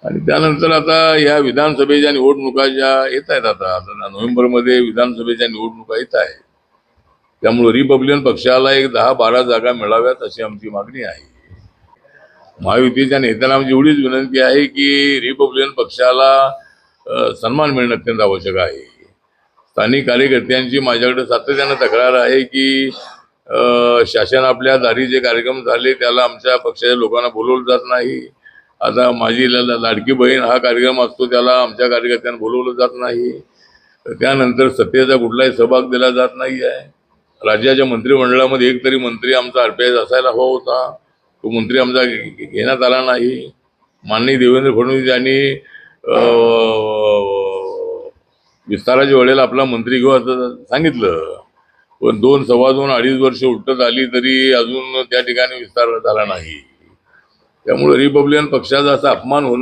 आणि त्यानंतर आता या विधानसभेच्या निवडणुका ज्या येत आहेत, आता नोव्हेंबरमध्ये विधानसभेच्या निवडणुका येत आहेत, त्यामुळे रिपब्लिकन पक्षाला एक 10-12 जागा मिळाव्यात अशी आमची मागणी आहे. महायुतीच्या नेत्यांना आमची एवढीच विनंती आहे की रिपब्लिकन पक्षाला सन्मान मिळणं अत्यंत आवश्यक आहे. स्थानिक कार्यकर्त्यांची माझ्याकडे सातत्यानं तक्रार आहे की शासन आपल्या दारी जे कार्यक्रम झाले त्याला आमच्या पक्षाच्या लोकांना बोलवलं जात नाही. आता माझी लाडकी बहीण हा कार्यक्रम असतो त्याला आमच्या कार्यकर्त्यांना बोलवलं जात नाही. त्यानंतर सत्तेचा कुठलाही सहभाग दिला जात नाही आहे. राज्याच्या मंत्रिमंडळामध्ये एक तरी मंत्री आमचा RPS असायला हवा होता, तो मंत्री आमचा घेण्यात आला नाही. माननीय देवेंद्र फडणवीस यांनी विस्ताराच्या वेळेला आपला मंत्री घेऊ असं सांगितलं, पण 2, सव्वा 2, 2.5 वर्ष उलटत आली तरी अजून त्या ठिकाणी विस्तार झाला नाही. त्यामुळे रिपब्लिकन पक्षाचा असा अपमान होणं